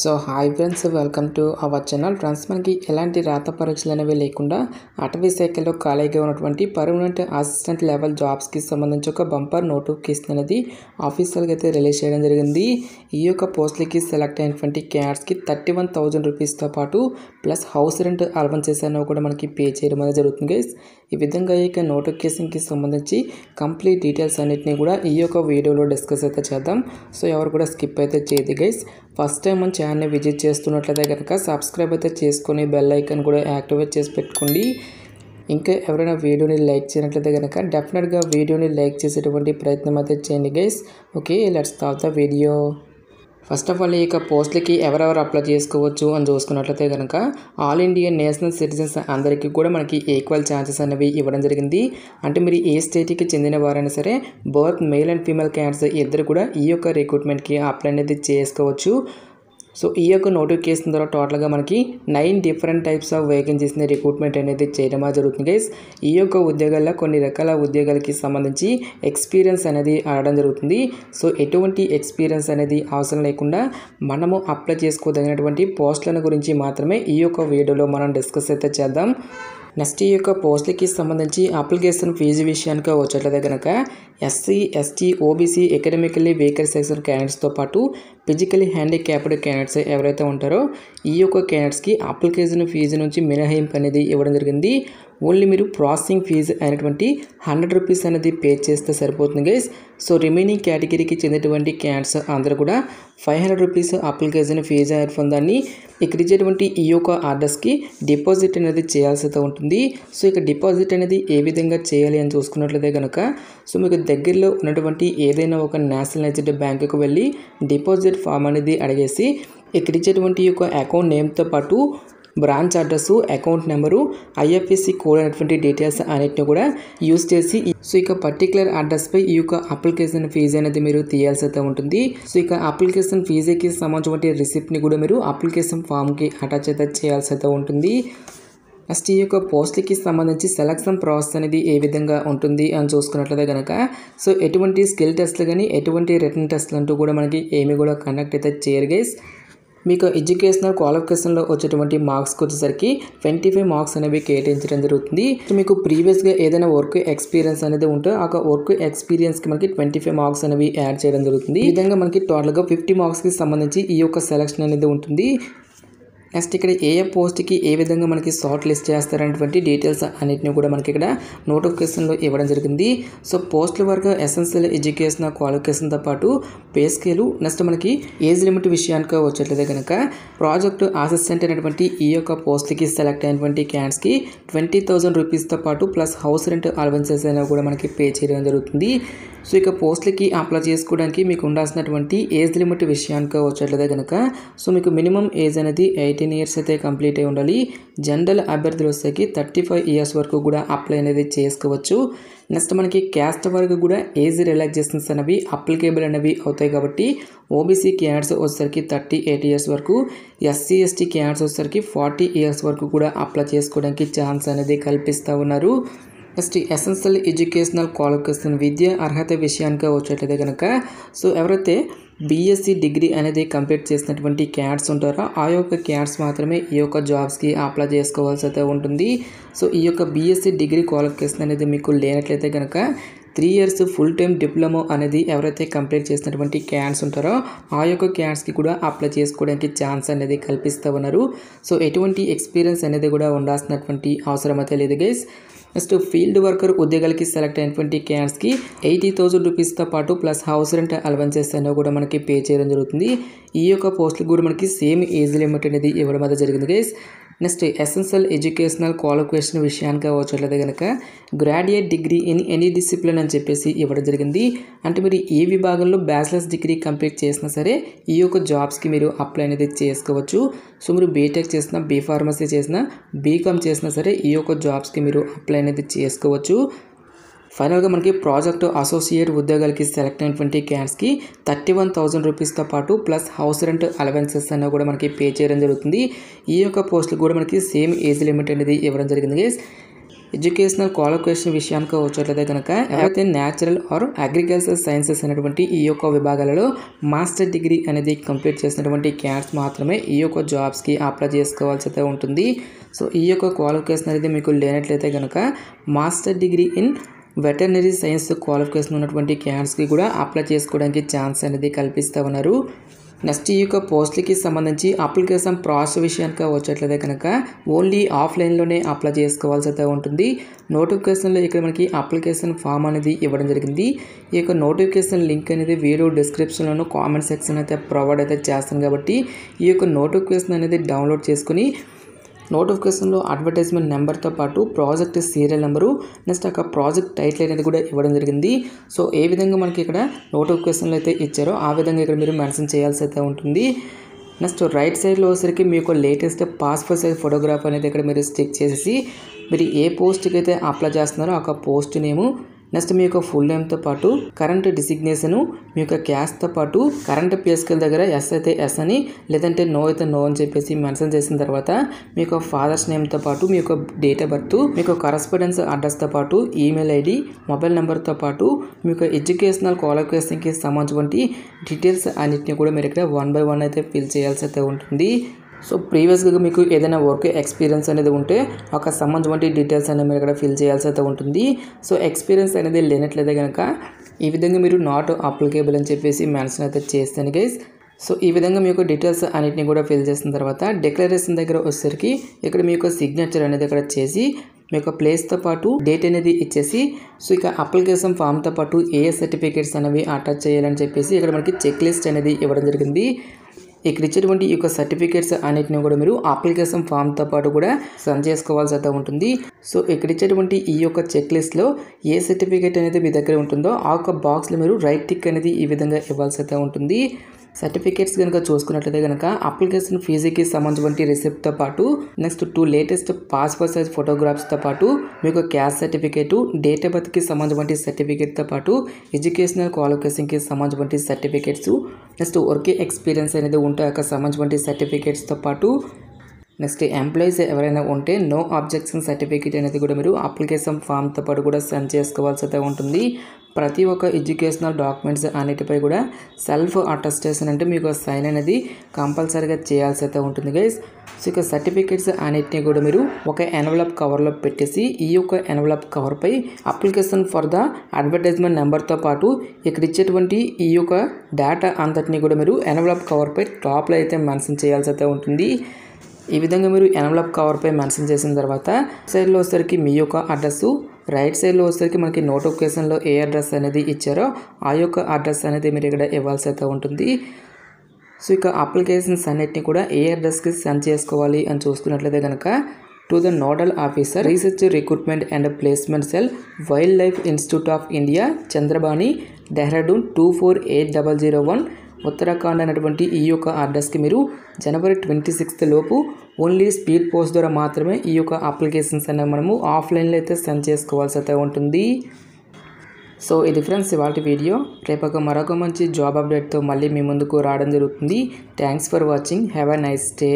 So hi friends, welcome to our channel. Friends, మనకి ఎలాంటి రాత పరీక్షలు అనేవి లేకుండా అటవీ శాఖలో ఖాళీగా ఉన్నటువంటి పర్మనెంట్ అసిస్టెంట్ లెవెల్ జాబ్స్కి సంబంధించి ఒక బంపర్ నోటిఫికేషన్ అనేది ఆఫీషియల్గా అయితే రిలీజ్ చేయడం జరిగింది. ఈ యొక్క పోస్టులకి సెలెక్ట్ అయినటువంటి క్యాండిడేట్స్కి 31,000 రూపీస్తో పాటు ప్లస్ హౌస్ రెంట్ అలవెన్సెస్ అనేవి కూడా మనకి పే చేయడం అనేది జరుగుతుంది గైస్. ఈ విధంగా ఈ యొక్క నోటిఫికేషన్కి సంబంధించి కంప్లీట్ డీటెయిల్స్ అన్నిటిని కూడా ఈ యొక్క వీడియోలో డిస్కస్ అయితే చేద్దాం. సో ఎవరు కూడా స్కిప్ అయితే చేయదు గైస్. ఫస్ట్ టైం మన ఛానల్ని విజిట్ చేస్తున్నట్లయితే కనుక సబ్స్క్రైబ్ అయితే చేసుకొని బెల్ ఐకాన్ కూడా యాక్టివేట్ చేసి పెట్టుకోండి. ఇంకా ఎవరైనా వీడియోని లైక్ చేయనట్లయితే కనుక డెఫినెట్గా వీడియోని లైక్ చేసేటువంటి ప్రయత్నం అయితే చేయండి guys. Okay, let's start the video. First of all ఈ యొక్క పోస్టులకి ఎవరెవరు అప్లై చేసుకోవచ్చు అని చూసుకున్నట్లయితే కనుక ఆల్ ఇండియా నేషనల్ సిటిజన్స్ అందరికీ కూడా మనకి ఈక్వల్ ఛాన్సెస్ అనేవి ఇవ్వడం జరిగింది. అంటే మీరు ఏ స్టేట్కి చెందిన వారైనా సరే both male and female candidates ఇద్దరు కూడా ఈ యొక్క రిక్రూట్మెంట్కి అప్లై అనేది చేసుకోవచ్చు. సో ఈ యొక్క నోటిఫికేషన్ ద్వారా టోటల్గా మనకి 9 డిఫరెంట్ టైప్స్ ఆఫ్ వేకెన్సీస్ని రిక్రూట్మెంట్ అనేది చేయడం జరుగుతుంది గైస్. ఈ యొక్క ఉద్యోగాల్లో కొన్ని రకాల ఉద్యోగాలకి సంబంధించి ఎక్స్పీరియన్స్ అనేది అడగడం జరుగుతుంది. సో ఎటువంటి ఎక్స్పీరియన్స్ అనేది అవసరం లేకుండా మనము అప్లై చేసుకోదగినటువంటి పోస్టులను గురించి మాత్రమే ఈ యొక్క వీడియోలో మనం డిస్కస్ అయితే చేద్దాం. నెక్స్ట్ ఈ యొక్క పోస్టులకి సంబంధించి అప్లికేషన్ ఫీజు విషయానికి వచ్చేట్లయితే కనుక SC, ST, OBC, academically weaker section క్యాండిడేట్స్తో పాటు ఫిజికలీ హ్యాండిక్యాప్డ్ క్యాండిడేట్స్ ఎవరైతే ఉంటారో ఈ యొక్క క్యాండిడేట్స్కి అప్లికేషన్ ఫీజు నుంచి మినహాయింపు అనేది ఇవ్వడం జరిగింది. ఓన్లీ మీరు ప్రాసెసింగ్ ఫీజు అయినటువంటి 100 రూపీస్ అనేది పే చేస్తే సరిపోతుంది గైస్. సో రిమైనింగ్ కేటగిరీకి చెందినటువంటి క్యాండిడేట్స్ అందరూ కూడా 500 రూపీస్ అప్లికేషన్ ఫీజు పొందాన్ని ఇక్కడ ఇచ్చేటువంటి ఈ యొక్క ఆర్డర్స్కి డిపాజిట్ అనేది చేయాల్సి ఉంటుంది. సో ఇక డిపాజిట్ అనేది ఏ విధంగా చేయాలి అని చూసుకున్నట్లయితే కనుక సో మీకు దగ్గరలో ఉన్నటువంటి ఏదైనా ఒక నేషనలైజ్డ్ బ్యాంకుకు వెళ్ళి డిపాజిట్ ఫామ్ అనేది అడిగేసి ఇక్కడ ఇచ్చేటువంటి ఈ యొక్క అకౌంట్ నేమ్తో పాటు branch address, account number, IFSC code అనేటువంటి డీటెయిల్స్ అన్నిటిని కూడా యూస్ చేసి సో ఇక పర్టికులర్ అడ్రస్పై ఈ యొక్క అప్లికేషన్ ఫీజు అనేది మీరు తీయాల్సి అయితే ఉంటుంది. సో ఇక అప్లికేషన్ ఫీజుకి సంబంధించిన రిసిప్ట్ని కూడా మీరు అప్లికేషన్ ఫామ్కి అటాచ్ అయితే చేయాల్సి అయితే ఉంటుంది. నెక్స్ట్ ఈ యొక్క పోస్టులకి సంబంధించి సెలక్షన్ ప్రాసెస్ అనేది ఏ విధంగా ఉంటుంది అని చూసుకున్నట్లయితే కనుక సో ఎటువంటి స్కిల్ టెస్ట్లు కానీ ఎటువంటి రిటర్న్ టెస్ట్లు అంటూ కూడా మనకి ఏమి కూడా కండక్ట్ అయితే చేయరు గైస్. మీకు ఎడ్యుకేషనల్ క్వాలిఫికేషన్లో వచ్చేటువంటి మార్క్స్కి వచ్చేసరికి 25 మార్క్స్ అనేవి కేటాయించడం జరుగుతుంది. మీకు ప్రీవియస్గా ఏదైనా వర్క్ ఎక్స్పీరియన్స్ అనేది ఉంటే ఆ వర్క్ ఎక్స్పీరియన్స్కి మనకి 25 మార్క్స్ అనేవి యాడ్ చేయడం జరుగుతుంది. ఈ విధంగా మనకి టోటల్గా 50 మార్క్స్కి సంబంధించి ఈ యొక్క సెలక్షన్ అనేది ఉంటుంది. నెక్స్ట్ ఇక్కడ ఏ పోస్ట్కి ఏ విధంగా మనకి షార్ట్ లిస్ట్ చేస్తారనేటువంటి డీటెయిల్స్ అన్నిటిని కూడా మనకి ఇక్కడ నోటిఫికేషన్లో ఇవ్వడం జరిగింది. సో పోస్టుల వరకు ఎసెన్షియల్ ఎడ్యుకేషన్ క్వాలిఫికేషన్తో పాటు పే స్కేలు, నెక్స్ట్ మనకి ఏజ్ లిమిట్ విషయానికి వచ్చేట్లయితే కనుక ప్రాజెక్ట్ అసిస్టెంట్ అనేటువంటి ఈ యొక్క పోస్ట్కి సెలెక్ట్ అయినటువంటి క్యాండిడేట్స్కి 20,000 రూపీస్తో పాటు ప్లస్ హౌస్ రెంట్ అలవెన్సెస్ అనేవి కూడా మనకి పే చేయడం జరుగుతుంది. సో ఇక పోస్టులకి అప్లై చేసుకోవడానికి మీకు ఉండాల్సినటువంటి ఏజ్ లిమిట్ విషయానికి వచ్చేట్లయితే కనుక సో మీకు మినిమం ఏజ్ అనేది 18 ఇయర్స్ అయితే కంప్లీట్ అయి ఉండాలి. జనరల్ అభ్యర్థులు వచ్చేకి 35 ఇయర్స్ వరకు కూడా అప్లై అనేది చేసుకోవచ్చు. నెక్స్ట్ మనకి క్యాస్ట్ వరకు కూడా ఏజ్ రిలాక్సేషన్స్ అనేవి అప్లికేబుల్ అనేవి అవుతాయి కాబట్టి ఓబీసీ క్యాండిడేట్స్ వచ్చేసరికి 38 ఇయర్స్ వరకు, ఎస్సీ, ఎస్టీ క్యాండిడేట్స్ వచ్చేసరికి 40 ఇయర్స్ వరకు కూడా అప్లై చేసుకోవడానికి ఛాన్స్ అనేది కల్పిస్తూ ఉన్నారు. నెక్స్ట్ ఎసెన్షియల్ ఎడ్యుకేషనల్ క్వాలిఫికేషన్ విద్య అర్హత విషయానికి వచ్చేట్లయితే కనుక సో ఎవరైతే బీఎస్సీ డిగ్రీ అనేది కంప్లీట్ చేసినటువంటి క్యాండిడేట్స్ ఉంటారో ఆ యొక్క క్యాండిడేట్స్ మాత్రమే ఈ యొక్క జాబ్స్కి అప్లై చేసుకోవాల్సి అయితే ఉంటుంది. సో ఈ యొక్క బీఎస్సీ డిగ్రీ క్వాలిఫికేషన్ అనేది మీకు లేనట్లయితే కనుక 3 ఇయర్స్ ఫుల్ టైమ్ డిప్లొమా అనేది ఎవరైతే కంప్లీట్ చేసినటువంటి క్యాండిడేట్స్ ఉంటారో ఆ యొక్క క్యాండిడేట్స్కి కూడా అప్లై చేసుకోవడానికి ఛాన్స్ అనేది కల్పిస్తూ ఉన్నారు. సో ఎటువంటి ఎక్స్పీరియన్స్ అనేది కూడా ఉండాల్సినటువంటి అవసరం అయితే లేదు గైస్. నెక్స్ట్ ఫీల్డ్ వర్కర్ ఉద్యోగాలకి సెలెక్ట్ అయినటువంటి క్యాండిడేట్స్కి 80,000 రూపీస్తో పాటు ప్లస్ హౌస్ రెంట్ అలవెన్సెస్ అనేవి కూడా మనకి పే చేయడం జరుగుతుంది. ఈ యొక్క పోస్టులకు కూడా మనకి సేమ్ ఏజ్ లిమిట్ అనేది ఇవ్వడం అయితే జరిగింది guys. Next essential educational qualification విషయానికి వచ్చేట్లయితే కనుక graduate degree in any discipline అని చెప్పేసి ఇవ్వడం జరిగింది. అంటే మీరు ఏ విభాగంలో బ్యాచిలర్స్ డిగ్రీ కంప్లీట్ చేసినా సరే ఈ యొక్క జాబ్స్కి మీరు అప్లై అనేది చేసుకోవచ్చు. సో మీరు బీటెక్ చేసినా, బీ ఫార్మసీ చేసినా, బీకామ్ చేసినా సరే ఈ యొక్క జాబ్స్కి మీరు అప్లై అనేది చేసుకోవచ్చు. ఫైనల్గా మనకి ప్రాజెక్ట్ అసోసియేట్ ఉద్యోగాలకి సెలెక్ట్ అయినటువంటి క్యాండిడేట్స్కి 31,000 రూపీస్తో పాటు ప్లస్ హౌస్ రెంట్ అలవెన్సెస్ అనేవి కూడా మనకి పే చేయడం జరుగుతుంది. ఈ యొక్క పోస్టులు కూడా మనకి సేమ్ ఏజ్ లిమిట్ అనేది ఇవ్వడం జరిగింది గైస్. ఎడ్యుకేషనల్ క్వాలిఫికేషన్ విషయానికి వచ్చేట్లయితే కనుక ఎవరైతే న్యాచురల్ ఆర్ అగ్రికల్చర్ సైన్సెస్ అనేటువంటి ఈ యొక్క విభాగాలలో మాస్టర్ డిగ్రీ అనేది కంప్లీట్ చేసినటువంటి క్యాండిడేట్స్ మాత్రమే ఈ యొక్క జాబ్స్కి అప్లై చేసుకోవాల్సి అయితే ఉంటుంది. సో ఈ యొక్క క్వాలిఫికేషన్ అనేది మీకు లేనట్లయితే కనుక master degree in veterinary science qualification ఉన్నటువంటి క్యాండిడేట్స్కి కూడా అప్లై చేసుకోవడానికి ఛాన్స్ అనేది కల్పిస్తూ ఉన్నారు. నెక్స్ట్ ఈ యొక్క పోస్టులకి సంబంధించి అప్లికేషన్ ప్రాసెస్ విషయానికి వచ్చేట్లయితే కనుక ఓన్లీ ఆఫ్లైన్లోనే అప్లై చేసుకోవాల్సి అయితే ఉంటుంది. నోటిఫికేషన్లో ఇక్కడ మనకి అప్లికేషన్ ఫామ్ అనేది ఇవ్వడం జరిగింది. ఈ యొక్క నోటిఫికేషన్ లింక్ అనేది వీడియో డిస్క్రిప్షన్లోనూ కామెంట్ సెక్షన్ అయితే ప్రొవైడ్ అయితే చేస్తాను కాబట్టి ఈ యొక్క నోటిఫికేషన్ అనేది డౌన్లోడ్ చేసుకుని నోటిఫికేషన్లో అడ్వర్టైజ్మెంట్ నెంబర్తో పాటు ప్రాజెక్ట్ సీరియల్ నెంబరు నెక్స్ట్ ఒక ప్రాజెక్ట్ టైటిల్ అనేది కూడా ఇవ్వడం జరిగింది. సో ఏ విధంగా మనకి ఇక్కడ నోటిఫికేషన్లో అయితే ఇచ్చారో ఆ విధంగా ఇక్కడ మీరు మెన్షన్ చేయాల్సి అయితే ఉంటుంది. నెక్స్ట్ రైట్ సైడ్లో వచ్చేసరికి మీకు లేటెస్ట్ పాస్పోర్ట్ సైజ్ ఫోటోగ్రాఫ్ అనేది ఇక్కడ మీరు స్టిక్ చేసి మీరు ఏ పోస్ట్కి అయితే అప్లై చేస్తున్నారో ఆ పోస్ట్ నేము నెక్స్ట్ మీ యొక్క ఫుల్ నేమ్తో పాటు కరెంట్ డిసిగ్నేషను మీ యొక్క క్యాస్ట్తో పాటు కరెంట్ పే స్కేల్ దగ్గర ఎస్ అయితే ఎస్ అని లేదంటే నో అయితే నో అని చెప్పేసి మెన్షన్ చేసిన తర్వాత మీ యొక్క ఫాదర్స్ నేమ్తో పాటు మీ యొక్క డేట్ ఆఫ్ బర్త్ మీ యొక్క కరస్పాండెన్స్ అడ్రస్తో పాటు ఈమెయిల్ ఐడి మొబైల్ నెంబర్తో పాటు మీ యొక్క ఎడ్యుకేషనల్ క్వాలిఫికేషన్కి సంబంధించిన డీటెయిల్స్ అన్నింటినీ కూడా మీరు ఇక్కడ 1 by 1 అయితే ఫిల్ చేయాల్సి అయితే ఉంటుంది. సో ప్రీవియస్గా మీకు ఏదైనా వర్క్ ఎక్స్పీరియన్స్ అనేది ఉంటే ఒక సంబంధించిన డీటెయిల్స్ అనేది మీరు ఇక్కడ ఫిల్ చేయాల్సి అయితే ఉంటుంది. సో ఎక్స్పీరియన్స్ అనేది లేనట్లయితే కనుక ఈ విధంగా మీరు నాట్ అప్లికేబుల్ అని చెప్పేసి మెన్షన్ అయితే చేస్తాను గైస్. సో ఈ విధంగా మీ యొక్క డీటెయిల్స్ అన్నింటినీ కూడా ఫిల్ చేసిన తర్వాత డిక్లరేషన్ దగ్గర వచ్చేసరికి ఇక్కడ మీ యొక్క సిగ్నేచర్ అనేది ఇక్కడ చేసి మీ యొక్క ప్లేస్తో పాటు డేట్ అనేది ఇచ్చేసి సో ఇక అప్లికేషన్ ఫామ్తో పాటు ఏ సర్టిఫికేట్స్ అనేవి అటాచ్ చేయాలని చెప్పేసి ఇక్కడ మనకి చెక్ లిస్ట్ అనేది ఇవ్వడం జరిగింది. ఇక్కడ ఇచ్చేటువంటి ఈ యొక్క సర్టిఫికేట్స్ అన్నిటిని కూడా మీరు అప్లికేషన్ ఫామ్తో పాటు కూడా సెండ్ చేసుకోవాల్సి అయితే ఉంటుంది. సో ఇక్కడ ఇచ్చేటువంటి ఈ యొక్క చెక్ లిస్ట్లో ఏ సర్టిఫికేట్ అనేది మీ దగ్గర ఉంటుందో ఆ యొక్క బాక్స్లో మీరు రైట్ టిక్ అనేది ఈ విధంగా ఇవ్వాల్సి అయితే ఉంటుంది. సర్టిఫికేట్స్ కనుక చూసుకున్నట్లయితే కనుక అప్లికేషన్ ఫీజుకి సంబంధించిన రిసిప్ట్తో పాటు నెక్స్ట్ 2 లేటెస్ట్ పాస్పోర్ట్ సైజ్ ఫోటోగ్రాఫ్స్తో పాటు మీకు క్యాస్ట్ సర్టిఫికేటు డేట్ ఆఫ్ బర్త్కి సంబంధించిన సర్టిఫికేట్తో పాటు ఎడ్యుకేషనల్ క్వాలిఫికేషన్కి సంబంధించిన సర్టిఫికేట్స్ నెక్స్ట్ వర్క్ ఎక్స్పీరియన్స్ అనేది ఉంటే సంబంధించిన సర్టిఫికేట్స్తో పాటు నెక్స్ట్ ఎంప్లాయీస్ ఎవరైనా ఉంటే నో అబ్జెక్షన్ సర్టిఫికేట్ అనేది కూడా మీరు అప్లికేషన్ ఫామ్తో పాటు కూడా సెండ్ చేసుకోవాల్సి అయితే ఉంటుంది. ప్రతి ఒక్క ఎడ్యుకేషనల్ డాక్యుమెంట్స్ అన్నిటిపై కూడా సెల్ఫ్ అటెస్టేషన్ అంటే మీకు సైన్ అనేది కంపల్సరీగా చేయాల్సి అయితే ఉంటుంది గైస్. సో ఇక సర్టిఫికేట్స్ అన్నిటిని కూడా మీరు ఒక ఎన్వలప్ కవర్లో పెట్టేసి ఈ యొక్క ఎన్వలప్ కవర్పై అప్లికేషన్ ఫర్ ద అడ్వర్టైజ్మెంట్ నెంబర్తో పాటు ఇక్కడ ఇచ్చేటువంటి ఈ యొక్క డేటా అంతటిని కూడా మీరు ఎన్వలప్ కవర్పై టాప్లో అయితే మెన్షన్ చేయాల్సి అయితే ఉంటుంది. ఈ విధంగా మీరు ఎన్వలప్ కవర్పై మెన్షన్ చేసిన తర్వాత సైడ్లో వచ్చేసరికి మీ యొక్క అడ్రస్ రైట్ సైడ్లో వచ్చేసరికి మనకి నోటిఫికేషన్లో ఏ అడ్రస్ అనేది ఇచ్చారో ఆ యొక్క అడ్రస్ అనేది మీరు ఇక్కడ ఇవ్వాల్సి అయితే ఉంటుంది. సో ఇక అప్లికేషన్స్ అన్నిటిని కూడా ఏ అడ్రస్కి సెండ్ చేసుకోవాలి అని చూసుకున్నట్లయితే కనుక to the nodal officer research recruitment and placement cell wildlife institute of India Chandrabani Dehradun 248001 Uttarakhand అనేటువంటి ఈ యొక్క అడ్రస్కి మీరు జనవరి 26th లోపు ఓన్లీ స్పీడ్ పోస్ట్ ద్వారా మాత్రమే ఈ యొక్క అప్లికేషన్స్ అనేవి మనము ఆఫ్లైన్లో అయితే సెండ్ చేసుకోవాల్సి అయితే ఉంటుంది. సో ఇది ఫ్రెండ్స్ ఇవాళ వీడియో. రేపు మరొక మంచి జాబ్ అప్డేట్తో మళ్ళీ మీ ముందుకు రావడం జరుగుతుంది. Thanks for watching. Have a nice day.